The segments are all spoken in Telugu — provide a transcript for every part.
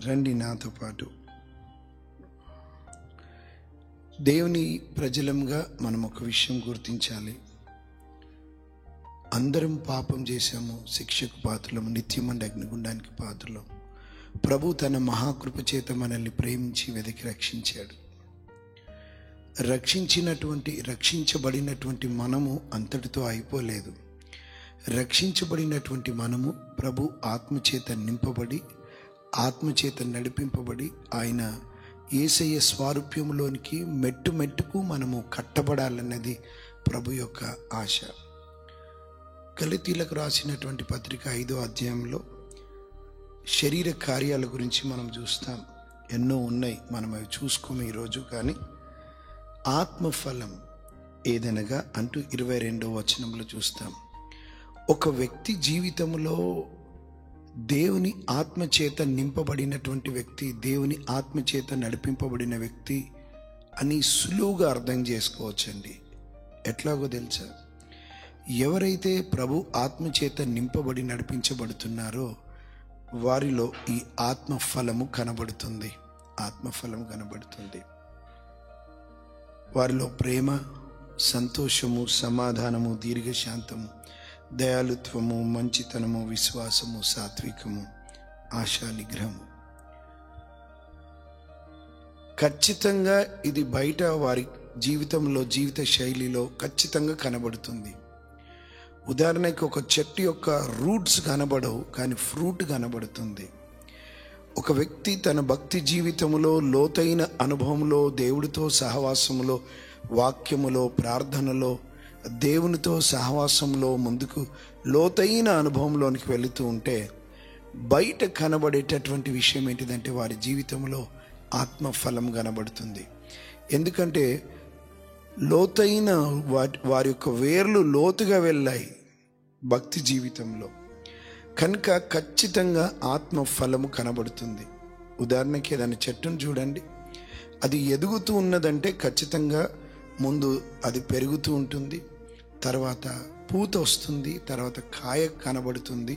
రండి నాతో పాటు. దేవుని ప్రజలంగా మనం ఒక విషయం గుర్తించాలి. అందరం పాపం చేశాము, శిక్షకు పాత్రలము, నిత్యమండి అగ్నిగుండానికి పాత్రలం. ప్రభు తన మహాకృప చేత మనల్ని ప్రేమించి వెతికి రక్షించాడు. రక్షించబడినటువంటి మనము అంతటితో అయిపోలేదు. రక్షించబడినటువంటి మనము ప్రభు ఆత్మచేత నింపబడి, ఆత్మచేత నడిపింపబడి, ఆయన యేసయ్య స్వారూప్యంలోనికి మెట్టు మెట్టుకు మనము కట్టబడాలన్నది ప్రభు యొక్క ఆశ. గలతీలకు రాసినటువంటి పత్రిక 5వ అధ్యాయంలో శరీర కార్యాల గురించి మనం చూస్తాం. ఎన్నో ఉన్నాయి, మనం అవి చూసుకోము ఈరోజు. కానీ ఆత్మఫలం ఏదనగా అంటూ 22వ వచనంలో చూస్తాం. ఒక వ్యక్తి జీవితంలో దేవుని ఆత్మచేత నింపబడినటువంటి వ్యక్తి, దేవుని ఆత్మచేత నడిపింపబడిన వ్యక్తి అని సులువుగా అర్థం చేసుకోవచ్చండి. ఎట్లాగో తెలుసా? ఎవరైతే ప్రభు ఆత్మచేత నింపబడి నడిపించబడుతున్నారో వారిలో ఈ ఆత్మఫలము కనబడుతుంది. ఆత్మఫలము కనబడుతుంది. వారిలో ప్రేమ, సంతోషము, సమాధానము, దీర్ఘశాంతము, దయాళుత్వము, మంచితనము, విశ్వాసము, సాత్వికము, ఆశా నిగ్రహము. ఖచ్చితంగా ఇది బయట వారి జీవితంలో, జీవిత శైలిలో ఖచ్చితంగా కనబడుతుంది. ఉదాహరణకి ఒక చెట్టు యొక్క రూట్స్ కనబడవు, కానీ ఫ్రూట్ కనబడుతుంది. ఒక వ్యక్తి తన భక్తి జీవితంలో, లోతైన అనుభవంలో, దేవుడితో సహవాసములో, వాక్యములో, ప్రార్థనలో, దేవునితో సహవాసంలో ముందుకు లోతైన అనుభవంలోనికి వెళుతూ ఉంటే బయట కనబడేటటువంటి విషయం ఏంటిదంటే వారి జీవితంలో ఆత్మఫలం కనబడుతుంది. ఎందుకంటే లోతైన వారి యొక్క వేర్లు లోతుగా వెళ్ళాయి భక్తి జీవితంలో, కనుక ఖచ్చితంగా ఆత్మఫలము కనబడుతుంది. ఉదాహరణకి ఏదైనా చెట్టును చూడండి, అది ఎదుగుతూ ఉన్నదంటే ఖచ్చితంగా ముందు అది పెరుగుతూ ఉంటుంది, తర్వాత పూత వస్తుంది, తర్వాత కాయ కనబడుతుంది,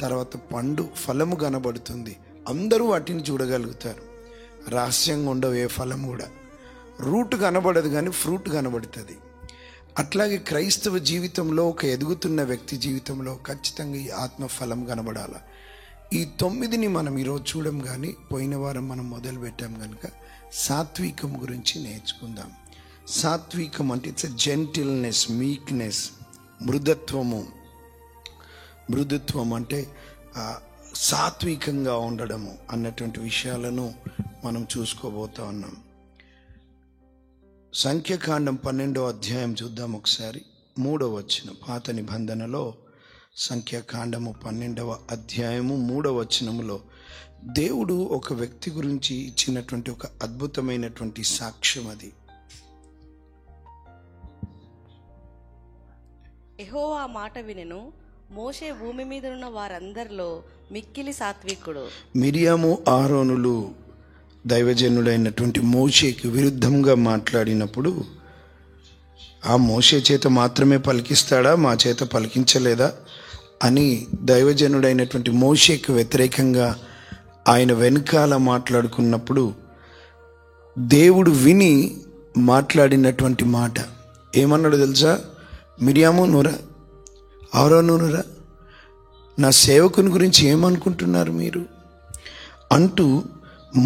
తర్వాత పండు ఫలము కనబడుతుంది. అందరూ వాటిని చూడగలుగుతారు. రహస్యంగా ఉండవు ఏ ఫలం కూడా. రూట్ కనబడదు కానీ ఫ్రూట్ కనబడుతుంది. అట్లాగే క్రైస్తవ జీవితంలో, ఒక ఎదుగుతున్న వ్యక్తి జీవితంలో ఖచ్చితంగా ఈ ఆత్మఫలం కనబడాలి. ఈ 9ని మనం ఈరోజు చూడం, కానీ పోయిన వారం మనం మొదలు పెట్టాం కనుక సాత్వికం గురించి నేర్చుకుందాం. సాత్వికం అంటే ఇట్స్ ఎ జెంటిల్నెస్, మీక్నెస్, మృదుత్వం అంటే సాత్వికంగా ఉండడము అన్నటువంటి విషయాలను మనం చూసుకోబోతా ఉన్నాం. సంఖ్యాకాండం 12వ అధ్యాయం చూద్దాం ఒకసారి. 3వ వచనం, పాత నిబంధనలో సంఖ్యాకాండము 12వ అధ్యాయము 3వ వచనములో దేవుడు ఒక వ్యక్తి గురించి ఇచ్చినటువంటి ఒక అద్భుతమైనటువంటి సాక్ష్యం అది. యెహోవా మాట వినెను, మోషే భూమి మీద ఉన్న వారందరిలో మిక్కిలి సాత్వికుడు. మిరియాము, ఆరోనులు దైవజనుడైనటువంటి మోషేకి విరుద్ధంగా మాట్లాడినప్పుడు, ఆ మోషే చేత మాత్రమే పలికిస్తాడా, మా చేత పలికించలేదా అని దైవజనుడైనటువంటి మోషేకి వ్యతిరేకంగా ఆయన వెనకాల మాట్లాడుకున్నప్పుడు దేవుడు విని మాట్లాడినటువంటి మాట ఏమన్నాడు తెలుసా? మిరియాము నూరా, ఆరోను నూరా, నా సేవకుని గురించి ఏమనుకుంటున్నారు మీరు అంటూ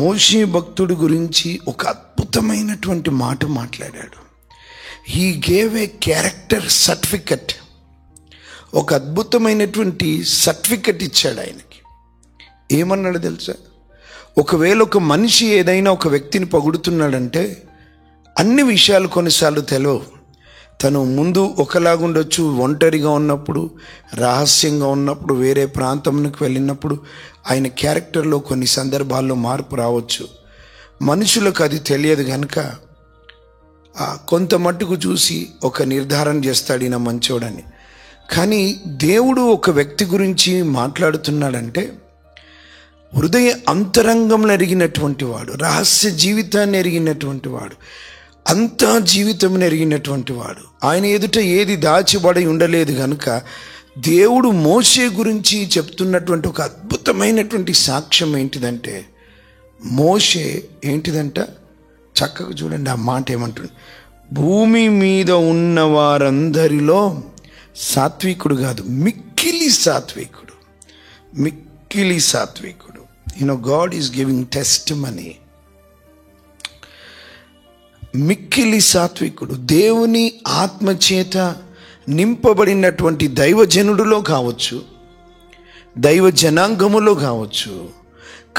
మోషే భక్తుడి గురించి ఒక అద్భుతమైనటువంటి మాట మాట్లాడాడు. He gave a character certificate, ఒక అద్భుతమైనటువంటి సర్టిఫికెట్ ఇచ్చాడు ఆయనకి. ఏమన్నాడు తెలుసా? ఒకవేళ ఒక మనిషి ఏదైనా ఒక వ్యక్తిని పొగుడుతున్నాడంటే అన్ని విషయాలు కొన్నిసార్లు తెలియవు. తను ముందు ఒకలాగుండొచ్చు, ఒంటరిగా ఉన్నప్పుడు, రహస్యంగా ఉన్నప్పుడు, వేరే ప్రాంతంకి వెళ్ళినప్పుడు ఆయన క్యారెక్టర్లో కొన్ని సందర్భాల్లో మార్పు రావచ్చు. మనుషులకు అది తెలియదు కనుక కొంత మట్టుకు చూసి ఒక నిర్ధారణ చేస్తాడు ఈయన మంచోడని. కానీ దేవుడు ఒక వ్యక్తి గురించి మాట్లాడుతున్నాడంటే హృదయ అంతరంగంలో ఎరిగినటువంటి వాడు, రహస్య జీవితాన్ని ఎరిగినటువంటి వాడు, అంతా జీవితం ఎరిగినటువంటి వాడు, ఆయన ఎదుట ఏది దాచిబడి ఉండలేదు కనుక దేవుడు మోషే గురించి చెప్తున్నటువంటి ఒక అద్భుతమైనటువంటి సాక్ష్యం ఏంటిదంటే, మోషే ఏంటిదంట, చక్కగా చూడండి ఆ మాట ఏమంటుంది, భూమి మీద ఉన్న వారందరిలో సాత్వికుడు కాదు, మిక్కిలి సాత్వికుడు. మిక్కిలి సాత్వికుడు. God is giving testimony. మిక్కిలి సాత్వికుడు, దేవుని ఆత్మచేత నింపబడినటువంటి దైవజనుడిలో కావచ్చు, దైవ జనాంగములో కావచ్చు,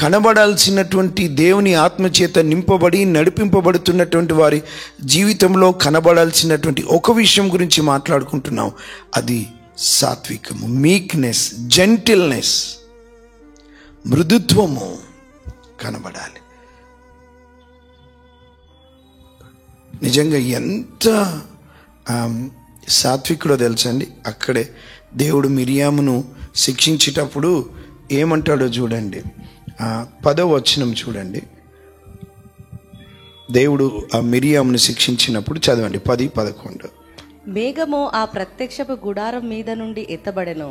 కనబడాల్సినటువంటి దేవుని ఆత్మచేత నింపబడి నడిపింపబడుతున్నటువంటి వారి జీవితంలో కనబడాల్సినటువంటి ఒక విషయం గురించి మాట్లాడుకుంటున్నాం. అది సాత్వికము, మీక్నెస్, జెంటిల్నెస్, మృదుత్వము కనబడాలి. నిజంగా ఎంత సాత్వికుడో తెలుసండి. అక్కడే దేవుడు మిరియామును శిక్షించేటప్పుడు ఏమంటాడో చూడండి. 10వ వచనం చూడండి. దేవుడు ఆ మిరియామును శిక్షించినప్పుడు చదవండి 10-11. మేఘము ఆ ప్రత్యక్షపు గుడారం మీద నుండి ఎత్తబడెను.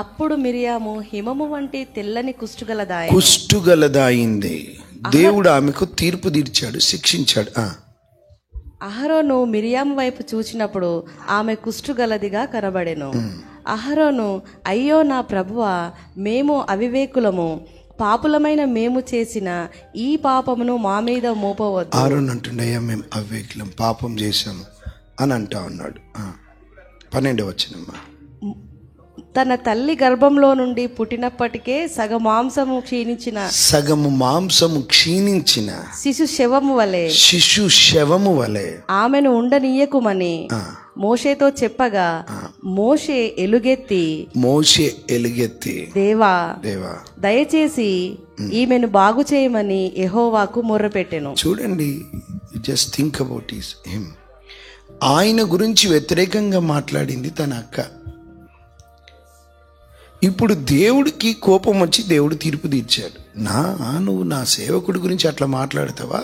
అప్పుడు మిరియాము హిమము వంటి తెల్లని కుష్టుగలదాయింది. దేవుడు ఆమెకు తీర్పు తీర్చాడు, శిక్షించాడు. అహరోను మిరియాము వైపు చూచినప్పుడు ఆమె కుష్టుగలదిగా కనబడెను. అహరోను, అయ్యో నా ప్రభువా, మేము అవివేకులము, పాపులమైన మేము చేసిన ఈ పాపమును మా మీద మోపవద్దు. అహరోను అంటుండయ్యా, మేము అవివేకులం, పాపం చేశాము అని అంటా ఉన్నాడు. 12వ వచనం, తన తల్లి గర్భంలో నుండి పుట్టినప్పటికే సగము మాంసము క్షీణించిన శిశు శవము వలె ఆమెను ఉండనీయకుమని మోషేతో చెప్పగా, మోషే ఎలుగెత్తి దేవా దయచేసి ఈమెను బాగు చేయమని యెహోవాకు మొర్రపెట్టెను. చూడండి, జస్ట్ థింక్ అబౌట్ హిమ్. ఆయన గురించి వ్యతిరేకంగా మాట్లాడింది తన అక్క. ఇప్పుడు దేవుడికి కోపం వచ్చి దేవుడు తీర్పు తీర్చాడు. నువ్వు నా సేవకుడి గురించి అట్లా మాట్లాడతావా?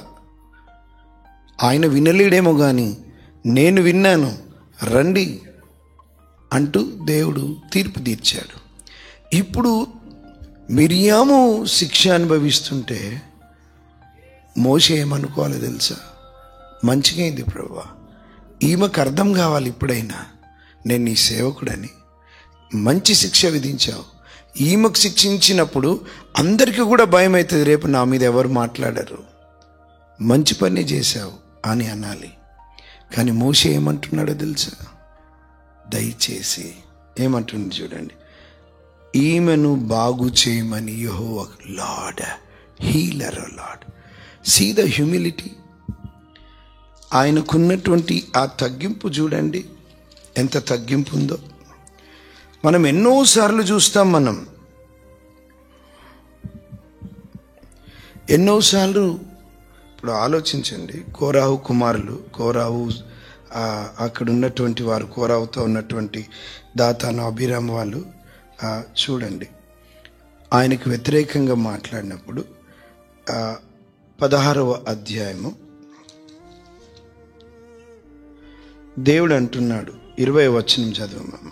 ఆయన వినలేడేమో కానీ నేను విన్నాను, రండి అంటూ దేవుడు తీర్పు తీర్చాడు. ఇప్పుడు మిరియాము శిక్ష అనుభవిస్తుంటే మోషే ఏమనుకోవాలో తెలుసా? మంచిగా అయింది ప్రభువా, ఈమెకు అర్థం కావాలి ఇప్పుడైనా నేను నీ సేవకుడని. మంచి శిక్ష విధించావు. ఈమెకు శిక్షించినప్పుడు అందరికీ కూడా భయం అవుతుంది, రేపు నా మీద ఎవరు మాట్లాడరు. మంచి పని చేశావు అని అనాలి. కానీ మోషే ఏమంటున్నాడో తెలుసా? దయచేసి ఏమంటుంది చూడండి, ఈమెను బాగు చేయమని యెహోవా, lord healer, lord. See the humility. ఆయనకున్నటువంటి ఆ తగ్గింపు చూడండి, ఎంత తగ్గింపు ఉందో. మనం ఎన్నోసార్లు చూస్తాం. ఇప్పుడు ఆలోచించండి, కోరాహు కుమారులు, అక్కడ ఉన్నటువంటి వారు, కోరాహుతో ఉన్నటువంటి దాతాను, అభిరామ్ వాళ్ళు చూడండి, ఆయనకు వ్యతిరేకంగా మాట్లాడినప్పుడు 16వ అధ్యాయము దేవుడు అంటున్నాడు, 20వ వచనం చదవమమ్మ.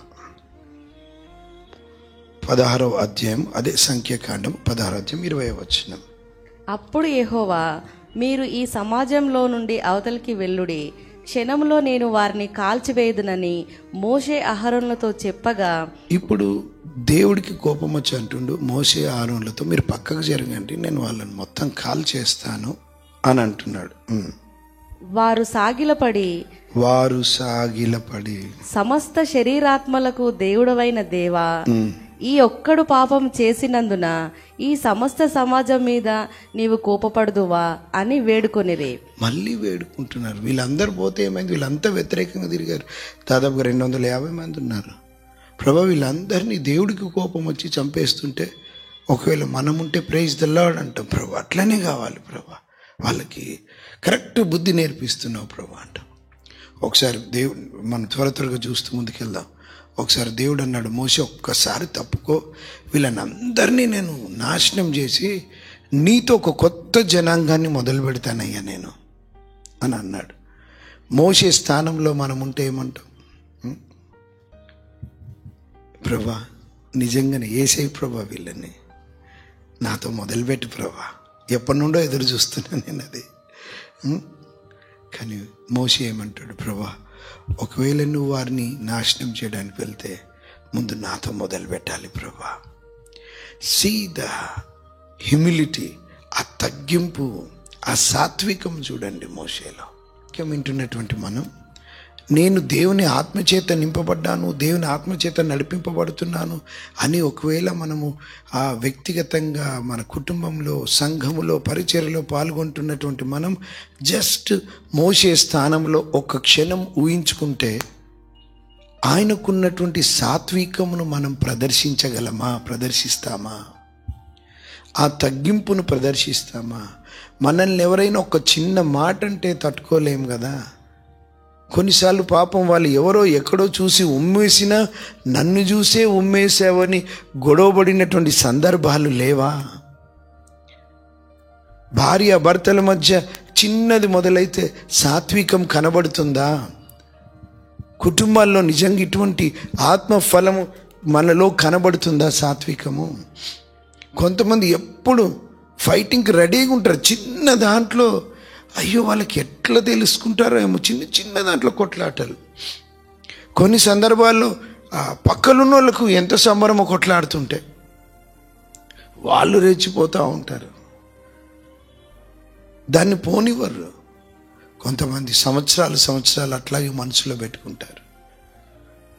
16వ అధ్యాయం, అదే సంఖ్యాకాండం 16వ అధ్యాయం 20వ వచనం. అప్పుడు యెహోవా, మీరు ఈ సమాజంలో నుండి అవతలికి వెళ్ళుడి, క్షణంలో నేను వారిని కాల్చివేయుదునని మోషే అహరోనులతో చెప్పగా. ఇప్పుడు దేవుడికి కోపం వచ్చి అంటుండు, మోషే అహరోనులతో మీరు పక్కకు జరగండి, నేను వాళ్ళని మొత్తం కాల్ చేస్తాను అని అంటున్నాడు. వారు సాగిలపడి సమస్త శరీరాత్మలకు దేవుడవైన దేవా, ఈ ఒక్కడు పాపం చేసినందున ఈ సమస్త సమాజం మీద నీవు కోపపడదువా అని వేడుకొనిరి. మళ్ళీ వేడుకుంటున్నారు. వీళ్ళందరూ పోతే ఏమైంది? వీళ్ళంతా వ్యతిరేకంగా తిరిగారు. దాదాపుగా 250 మంది ఉన్నారు. ప్రభా, వీళ్ళందరినీ దేవుడికి కోపం వచ్చి చంపేస్తుంటే ఒకవేళ మనం ఉంటే ప్రైజ్ ద లార్డ్ అంటాం. ప్రభా, అట్లనే కావాలి ప్రభా, వాళ్ళకి కరెక్ట్ బుద్ధి నేర్పిస్తున్నావు ప్రభా అంటాం. ఒకసారి దేవుడు, మనం త్వరగా చూస్తూ ముందుకెళ్దాం. ఒకసారి దేవుడు అన్నాడు, మోషే ఒక్కసారి తప్పుకో, వీళ్ళని అందరినీ నేను నాశనం చేసి నీతో ఒక కొత్త జనాంగాన్ని మొదలు పెడతానయ్యా నేను అని అన్నాడు. మోషే స్థానంలో మనం ఉంటే ఏమంటాం? ప్రభా నిజంగానే యేసయ్య ప్రభా వీళ్ళని నాతో మొదలుపెట్టి ప్రభా, ఎప్పటి నుండో ఎదురు చూస్తున్నాను నేను అది. కానీ మోషే ఏమంటాడు, ప్రభా ఒకవేళ నువ్వు వారిని నాశనం చేయడానికి వెళ్తే ముందు నాతో మొదలు పెట్టాలి ప్రభా. సీ ద హ్యూమిలిటీ, ఆ తగ్గింపు, ఆ సాత్వికం చూడండి మోషేలో. వింటున్నటువంటి మనం, నేను దేవుని ఆత్మచేత నింపబడ్డాను, దేవుని ఆత్మచేత నడిపింపబడుతున్నాను అని ఒకవేళ మనము ఆ వ్యక్తిగతంగా మన కుటుంబంలో, సంఘములో, పరిచర్యలో పాల్గొంటున్నటువంటి మనం జస్ట్ మోషే స్థానంలో ఒక క్షణం ఊహించుకుంటే ఆయనకున్నటువంటి సాత్వికమును మనం ప్రదర్శిస్తామా? ఆ తగ్గింపును ప్రదర్శిస్తామా? మనల్ని ఎవరైనా ఒక చిన్న మాట అంటే తట్టుకోలేం కదా. కొన్నిసార్లు పాపం వాళ్ళు ఎవరో ఎక్కడో చూసి ఉమ్మేసినా నన్ను చూసే ఉమ్మేసావని గొడవబడినటువంటి సందర్భాలు లేవా? భార్య భర్తల మధ్య చిన్నది మొదలైతే సాత్వికం కనబడుతుందా? కుటుంబాల్లో నిజంగా ఇటువంటి ఆత్మఫలము మనలో కనబడుతుందా సాత్వికము? కొంతమంది ఎప్పుడు ఫైటింగ్కి రెడీగా ఉంటారు. చిన్న దాంట్లో అయ్యో వాళ్ళకి ఎట్లా తెలుసుకుంటారో ఏమో, చిన్న దాంట్లో కొట్లాటలు. కొన్ని సందర్భాల్లో పక్కలున్న వాళ్ళకు ఎంత సంబరమో కొట్లాడుతుంటే వాళ్ళు రెచ్చిపోతూ ఉంటారు, దాన్ని పోనివ్వరు. కొంతమంది సంవత్సరాలు అట్లాగే మనసులో పెట్టుకుంటారు.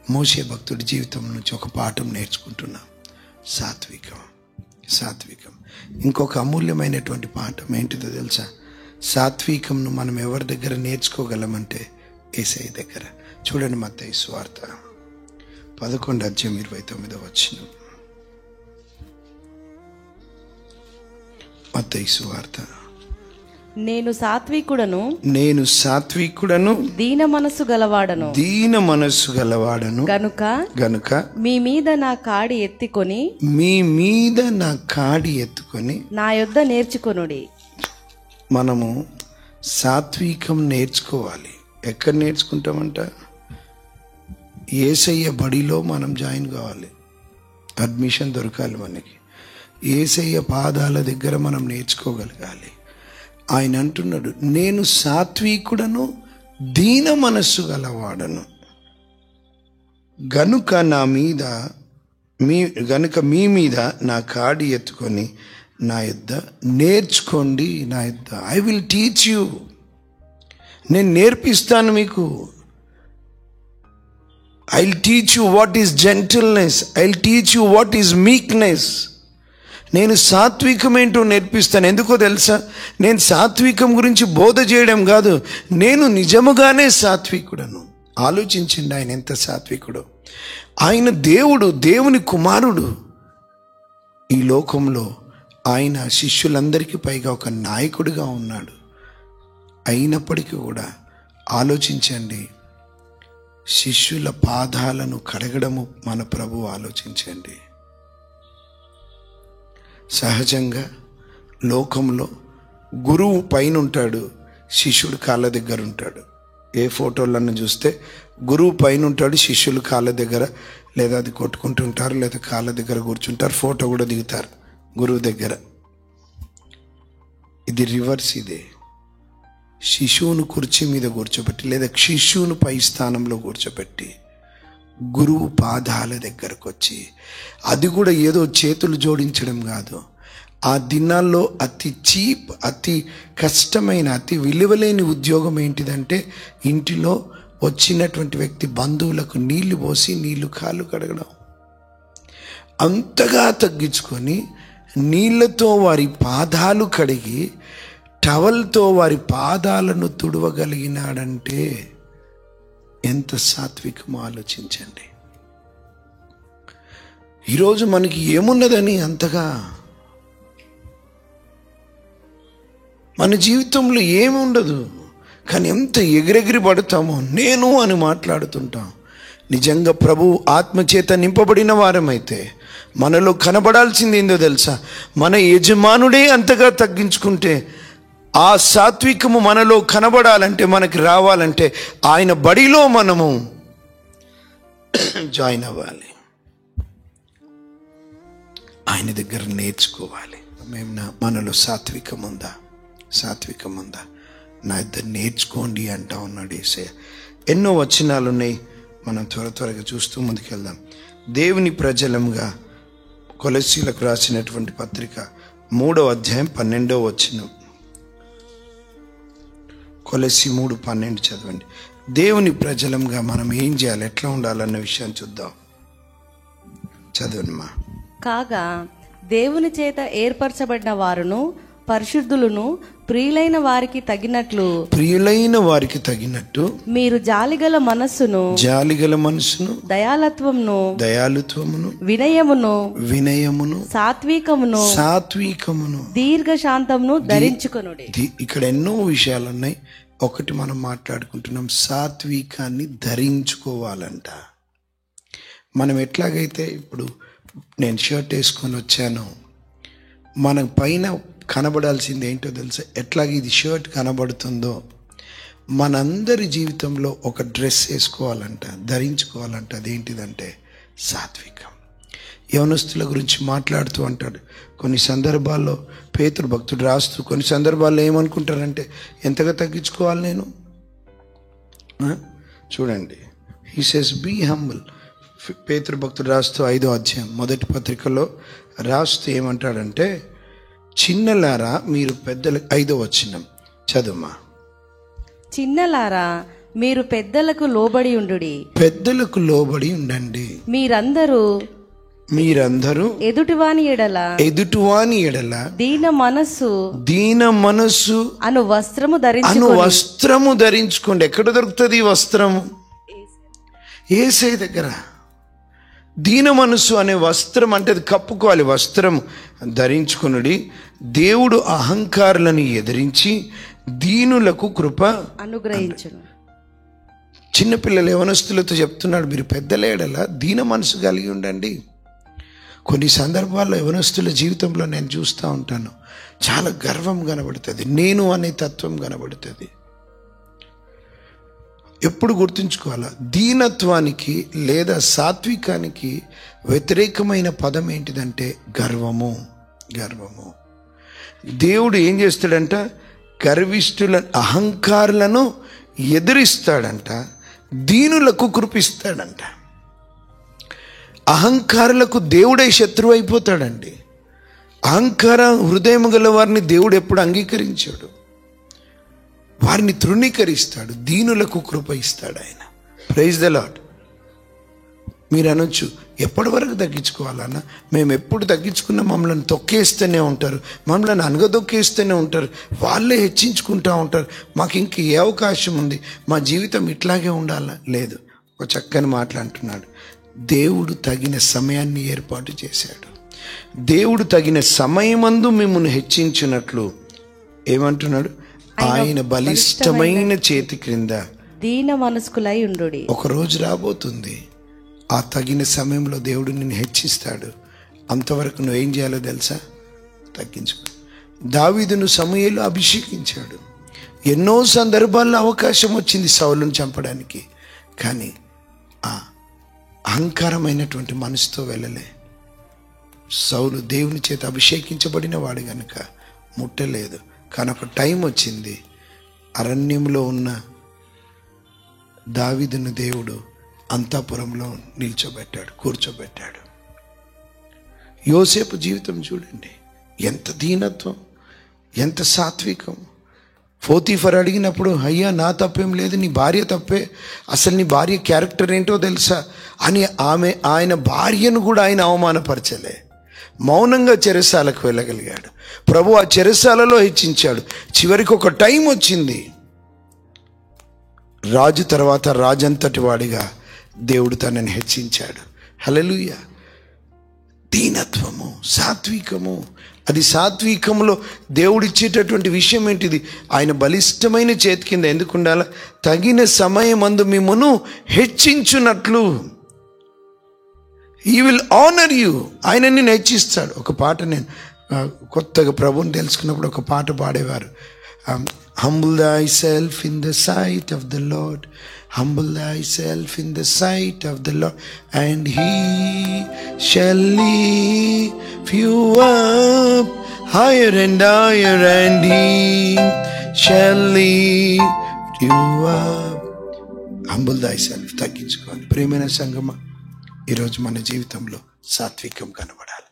మోషే భక్తుడి జీవితం నుంచి ఒక పాఠం నేర్చుకుంటున్నాం, సాత్వికం. ఇంకొక అమూల్యమైనటువంటి పాఠం ఏంటిదో తెలుసా? సాత్వికంను మనం ఎవరి దగ్గర నేర్చుకోగలమంటే యేసయ్య దగ్గర. చూడండి మత్తయి సువార్త 11:29. మత్తయి సువార్త, నేను సాత్వికుడను దీన మనస్సు గలవాడను గనుక మీ మీద నా కాడి ఎత్తుకొని నా యొద్ద నేర్చుకొనుడి. మనము సాత్వికం నేర్చుకోవాలి. ఎక్కడ నేర్చుకుంటామంట? యేసయ్య బడిలో మనం జాయిన్ కావాలి, అడ్మిషన్ దొరకాలి మనకి. యేసయ్య పాదాల దగ్గర మనం నేర్చుకోగలగాలి. ఆయన అంటున్నాడు, నేను సాత్వికుడను దీన మనస్సు గలవాడను గనుక మీ మీద నా కాడి ఎత్తుకొని నా యొద్ద నేర్చుకోండి. ఐ విల్ టీచ్ యూ, నేను నేర్పిస్తాను మీకు. I will teach you what is gentleness, I will teach you what is meekness. నేను సాత్వికం ఏంటో నేర్పిస్తాను. ఎందుకో తెలుసా? నేను సాత్వికం గురించి బోధ చేయడం కాదు, నేను నిజముగానే సాత్వికుడను. ఆలోచించండి ఆయన ఎంత సాత్వికుడు. ఆయన దేవుని కుమారుడు. ఈ లోకంలో ఆయన శిష్యులందరికీ పైగా ఒక నాయకుడిగా ఉన్నాడు. అయినప్పటికీ కూడా ఆలోచించండి, శిష్యుల పాదాలను కడగడము మన ప్రభువు. ఆలోచించండి. సహజంగా లోకంలో గురువు పైన ఉంటాడు, శిష్యుడు కాళ్ళ దగ్గర ఉంటాడు. ఏ ఫోటోలను చూస్తే గురువు పైన ఉంటాడు, శిష్యులు కాళ్ళ దగ్గర లేదా అది కొట్టుకుంటుంటారు, లేదా కాళ్ళ దగ్గర కూర్చుంటారు, ఫోటో కూడా దిగుతారు గురువు దగ్గర. ఇది రివర్స్. ఇదే శిశువును కుర్చీ మీద కూర్చోబెట్టి లేదా శిశువును పై స్థానంలో కూర్చోబెట్టి గురువు పాదాల దగ్గరకు వచ్చి, అది కూడా ఏదో చేతులు జోడించడం కాదు. ఆ దినాల్లో అతి కష్టమైన, అతి విలువలేని ఉద్యోగం ఏంటిదంటే ఇంటిలో వచ్చినటువంటి వ్యక్తి బంధువులకు నీళ్లు పోసి కాళ్ళు కడగడం. అంతగా తగ్గించుకొని నీళ్లతో వారి పాదాలు కడిగి టవల్తో వారి పాదాలను తుడవగలిగినాడంటే ఎంత సాత్వికమో ఆలోచించండి. ఈరోజు మనకి ఏమున్నదని అంతగా, మన జీవితంలో ఏముండదు, కానీ ఎంత ఎగిరెగిరి పడతామో నేను అని మాట్లాడుతుంటాం. నిజంగా ప్రభు ఆత్మచేత నింపబడిన వారమైతే మనలో కనబడాల్సింది ఏందో తెలుసా? మన యజమానుడే అంతగా తగ్గించుకుంటే ఆ సాత్వికము మనలో కనబడాలంటే, మనకి రావాలంటే ఆయన బడిలో మనము జాయిన్ అవ్వాలి. ఆయన దగ్గర నేర్చుకోవాలి. మనలో సాత్వికం ఉందా? నా ఇద్దరు నేర్చుకోండి అంటా ఉన్నాడు యేసయ్య. ఎన్నో వచనాలు ఉన్నాయి, మనం త్వరగా చూస్తూ ముందుకెళ్దాం. దేవుని ప్రజలంగా కొలస్సీలకు రాసినటువంటి పత్రిక 3వ అధ్యాయం 12వ వచనం. కొలస్సీ 3:12 చదవండి. దేవుని ప్రజలంగా మనం ఏం చేయాలి, ఎట్లా ఉండాలన్న విషయాన్ని చూద్దాం. చదవనమ్మా. కాగా దేవుని చేత ఏర్పరచబడిన వారును పరిశుద్ధులను ప్రియులైన వారికి తగినట్లు మీరు జాలిగల మనస్సును దయాలుత్వమును వినయమును సాత్వికమును దీర్ఘశాంతమును ధరించుకొనుడి. ఇక్కడ ఎన్నో విషయాలు ఉన్నాయి. ఒకటి మనం మాట్లాడుకుంటున్నాం, సాత్వికాన్ని ధరించుకోవాలంట. మనం ఎట్లాగైతే ఇప్పుడు నేను షర్ట్ వేసుకొని వచ్చాను, మన పైన కనబడాల్సింది ఏంటో తెలుసా? ఎట్లాగ ఇది షర్ట్ కనబడుతుందో మనందరి జీవితంలో ఒక డ్రెస్ వేసుకోవాలంట, ధరించుకోవాలంట. అదేంటిదంటే సాత్వికం. యవనస్తుల గురించి మాట్లాడుతూ అంటాడు. కొన్ని సందర్భాల్లో పేతురు భక్తుడు రాస్తూ కొన్ని సందర్భాల్లో ఏమనుకుంటారంటే, ఎంతగా తగ్గించుకోవాలి నేను? చూడండి, హీ సేస్ బీ హంబుల్. పేతురు భక్తుడు రాస్తూ 5వ అధ్యాయం మొదటి పత్రికలో రాస్తూ ఏమంటాడంటే, చిన్నలారా మీరు పెద్దలకు, 5వ వచనం చదువుమా. చిన్నలారా మీరు పెద్దలకు లోబడి ఉండండి. మీరందరూ ఎదుటివాని ఎడల దీన మనస్సు అను వస్త్రము ధరించుకోండి. ఎక్కడ దొరుకుతుంది ఈ వస్త్రము? యేసయ్య దగ్గర. దీన మనస్సు అనే వస్త్రం అంటే అది కప్పుకోవాలి. వస్త్రం ధరించుకునుడి. దేవుడు అహంకారులను ఎదిరించి దీనులకు కృప అనుగ్రహించును. చిన్నపిల్లలు యవనస్తులతో చెప్తున్నాడు, మీరు పెద్దల ఎడల దీన మనసు కలిగి ఉండండి. కొన్ని సందర్భాల్లో యవనస్తుల జీవితంలో నేను చూస్తూ ఉంటాను, చాలా గర్వం కనబడుతుంది, నేను అనే తత్వం కనబడుతుంది. ఎప్పుడు గుర్తుంచుకోవాలా, దీనత్వానికి లేదా సాత్వికానికి వ్యతిరేకమైన పదం ఏంటిదంటే గర్వము. దేవుడు ఏం చేస్తాడంట? గర్విష్ఠుల అహంకారులను ఎదిరిస్తాడంట, దీనులకు కృపిస్తాడంట. అహంకారులకు దేవుడే శత్రువు అయిపోతాడండి. అహంకార హృదయం గల వారిని దేవుడు ఎప్పుడు అంగీకరించాడు, వారిని తృణీకరిస్తాడు. దీనులకు కృప ఇస్తాడు ఆయన. Praise the lord. మీరు అనొచ్చు, ఎప్పటి వరకు తగ్గించుకోవాలన్నా? మేము ఎప్పుడు తగ్గించుకున్నా మమ్మల్ని తొక్కేస్తూనే ఉంటారు, మమ్మల్ని అనగదొక్కేస్తూనే ఉంటారు, వాళ్ళే హెచ్చించుకుంటూ ఉంటారు, మాకు ఇంక ఏ అవకాశం ఉంది, మా జీవితం ఇట్లాగే ఉండాలా? లేదు. ఒక చక్కని మాటలు అంటున్నాడు, దేవుడు తగిన సమయాన్ని ఏర్పాటు చేశాడు. దేవుడు తగిన సమయమందు మిమ్మల్ని హెచ్చించినట్లు ఏమంటున్నాడు? ఆయన బలిష్టమైన చేతి క్రింద దీన మనస్కులై ఉండుడి. ఒక రోజు రాబోతుంది, ఆ తగిన సమయంలో దేవుడు నిన్ను హెచ్చిస్తాడు. అంతవరకు నువ్వేం చేయాలో తెలుసా? తగ్గించుకో. దావీదును సమూయేలు అభిషేకించాడు. ఎన్నో సందర్భాల్లో అవకాశం వచ్చింది సౌలును చంపడానికి, కానీ ఆ అహంకారమైనటువంటి మనసుతో వెళ్ళలే. సౌలు దేవుని చేత అభిషేకించబడిన వాడు గనుక ముట్టలేదు. కానీ ఒక టైం వచ్చింది, అరణ్యంలో ఉన్న దావీదును దేవుడు అంతఃపురంలో కూర్చోబెట్టాడు. యోసేపు జీవితం చూడండి, ఎంత దీనత్వం, ఎంత సాత్వికం. పోతీఫర్ అడిగినప్పుడు, అయ్యా నా తప్పేం లేదు, నీ భార్య తప్పే, అసలు నీ భార్య క్యారెక్టర్ ఏంటో తెలుసా అని ఆయన భార్యను కూడా ఆయన అవమానపరచలే. మౌనంగా చెరసాలకు వెళ్ళగలిగాడు. ప్రభు ఆ చెరసాలలో హెచ్చించాడు. చివరికి ఒక టైం వచ్చింది, రాజు తర్వాత రాజంతటి వాడిగా దేవుడు తనని హెచ్చించాడు. హల్లెలూయా. దీనత్వము, సాత్వికము. అది సాత్వికంలో దేవుడిచ్చేటటువంటి విషయం ఏంటిది? ఆయన బలిష్టమైన చేతి కింద ఎందుకు ఉండాలా? తగిన సమయమందు మిమ్మును హెచ్చించున్నట్లు. He will honour you. ఆయన నిన్ను హెచ్చిస్తాడు. ఒక పాట నేను కొత్తగా ప్రభువుని తెలుసుకున్నప్పుడు ఒక పాట పాడేవారు, Humble thyself in the sight of the Lord. Humble thyself in the sight of the Lord, and He shall lift you up higher and higher, and He shall lift you up. Humble thyself. తగ్గించుకోవాలి. ప్రియమైన సంగమా, ఈరోజు మన జీవితంలో సాత్వికం కనబడాలి.